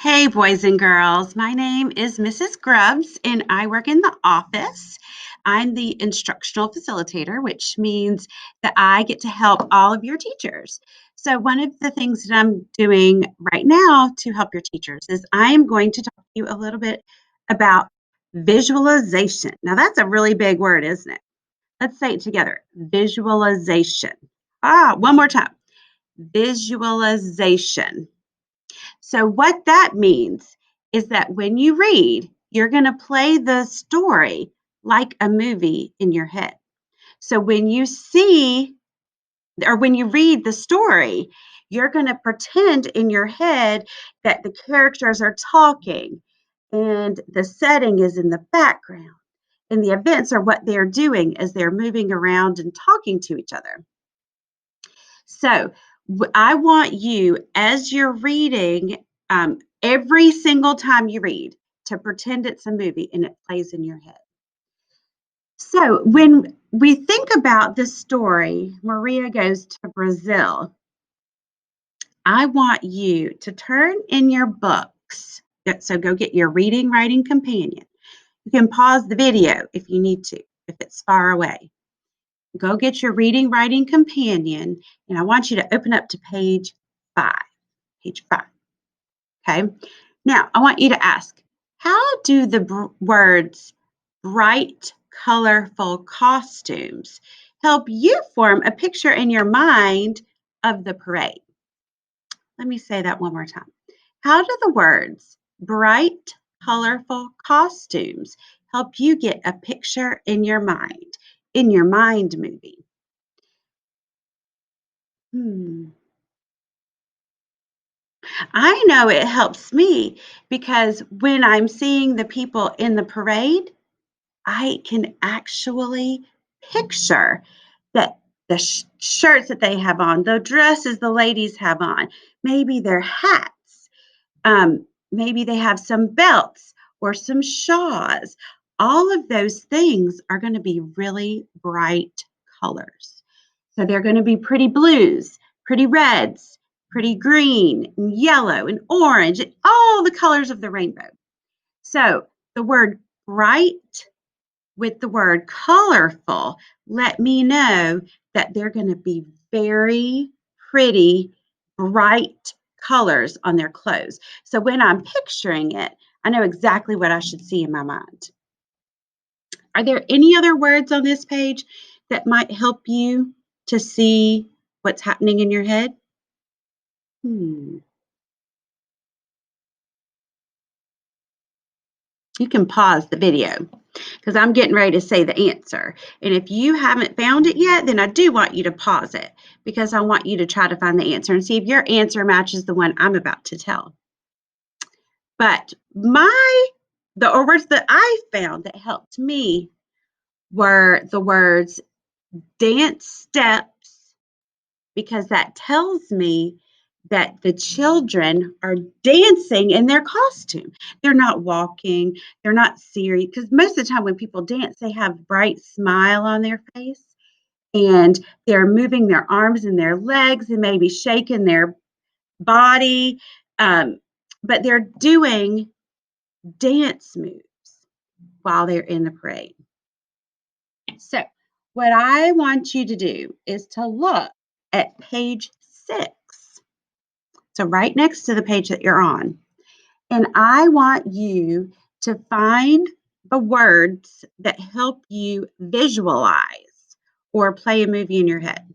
Hey, boys and girls. My name is Mrs. Grubbs, and I work in the office. I'm the instructional facilitator, which means that I get to help all of your teachers. So, one of the things that I'm doing right now to help your teachers is I am going to talk to you a little bit about visualization. Now, that's a really big word, isn't it? Let's say it together visualization. One more time visualization. So, what that means is that when you read, you're going to play the story like a movie in your head. So, when you see or when you read the story, you're going to pretend in your head that the characters are talking and the setting is in the background and the events are what they're doing as they're moving around and talking to each other. So, I want you, as you're reading, every single time you read, to pretend it's a movie and it plays in your head. So, when we think about this story, Maria goes to Brazil. I want you to turn in your books. So, go get your reading, writing companion. You can pause the video if you need to, if it's far away. Go get your reading, writing companion, and I want you to open up to page 5. Page 5. Okay. Now, I want you to ask, how do the words bright, colorful costumes help you form a picture in your mind of the parade? Let me say that one more time. How do the words bright, colorful costumes help you get a picture in your mind movie? Hmm. I know it helps me because when I'm seeing the people in the parade, I can actually picture that the shirts that they have on, the dresses the ladies have on, maybe their hats, maybe they have some belts or some shawls. All of those things are going to be really bright colors. So they're going to be pretty blues, pretty reds, pretty green, and yellow, and orange, and all the colors of the rainbow. So the word bright with the word colorful let me know that they're going to be very pretty, bright colors on their clothes. So when I'm picturing it, I know exactly what I should see in my mind. Are there any other words on this page that might help you to see what's happening in your head? Hmm. You can pause the video because I'm getting ready to say the answer. And if you haven't found it yet, then I do want you to pause it because I want you to try to find the answer and see if your answer matches the one I'm about to tell. But the words that I found that helped me were the words dance steps, because that tells me that the children are dancing in their costume. They're not walking, they're not serious, because most of the time when people dance, they have bright smile on their face and they're moving their arms and their legs and maybe shaking their body, but they're doing dance moves while they're in the parade. So, what I want you to do is to look at page 6. So, right next to the page that you're on. And I want you to find the words that help you visualize or play a movie in your head.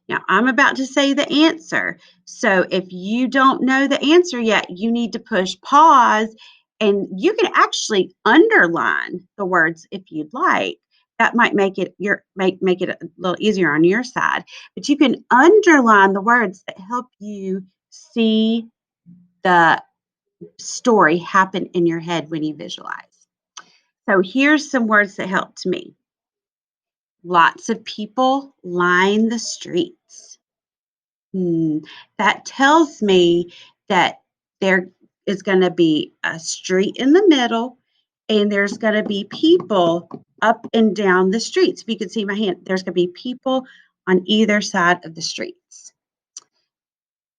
Now, I'm about to say the answer. So, if you don't know the answer yet, you need to push pause and you can actually underline the words if you'd like. That might make it make it a little easier on your side. But you can underline the words that help you see the story happen in your head when you visualize. So here's some words that helped me. Lots of people line the streets. That tells me that there is going to be a street in the middle and there's going to be people up and down the streets. If you can see my hand, there's going to be people on either side of the streets.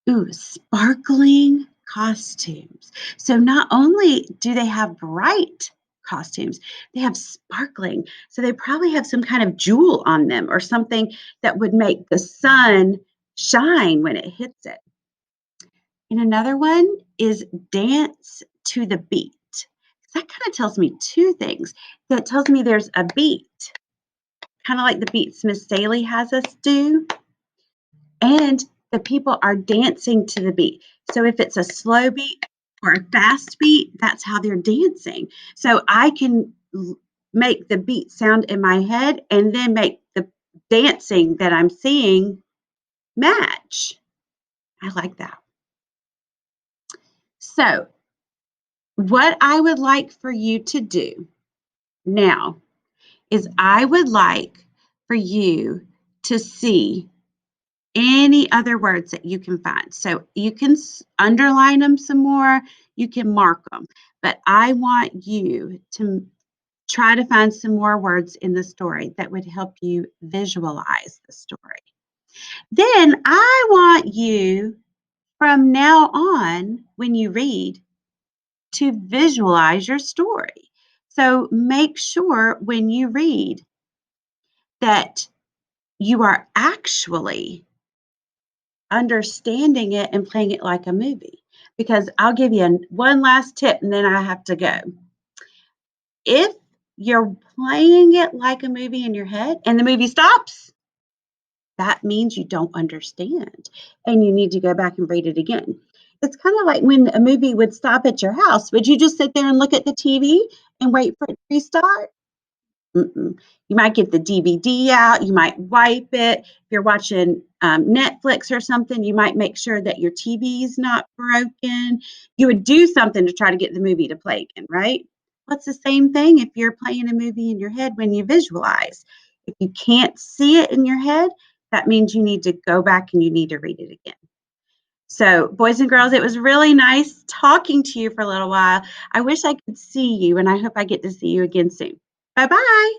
Ooh, sparkling costumes. So not only do they have bright costumes, they have sparkling. So they probably have some kind of jewel on them or something that would make the sun shine when it hits it. And another one is dance to the beat. That kind of tells me two things. That tells me there's a beat, kind of like the beats Miss Saley has us do, and the people are dancing to the beat. So if it's a slow beat or a fast beat, that's how they're dancing. So I can make the beat sound in my head and then make the dancing that I'm seeing match. I like that. So what I would like for you to do now is I would like for you to see any other words that you can find. So you can underline them some more, you can mark them, but I want you to try to find some more words in the story that would help you visualize the story. Then I want you from now on, when you read, to visualize your story. So make sure when you read that you are actually understanding it and playing it like a movie. Because I'll give you one last tip and then I have to go. If you're playing it like a movie in your head and the movie stops, that means you don't understand and you need to go back and read it again. It's kind of like when a movie would stop at your house. Would you just sit there and look at the TV and wait for it to restart? Mm-mm. You might get the DVD out, you might wipe it. If you're watching Netflix or something, you might make sure that your TV is not broken. You would do something to try to get the movie to play again, right? Well, it's the same thing if you're playing a movie in your head when you visualize. If you can't see it in your head, that means you need to go back and you need to read it again. So, boys and girls, it was really nice talking to you for a little while. I wish I could see you, and I hope I get to see you again soon. Bye-bye.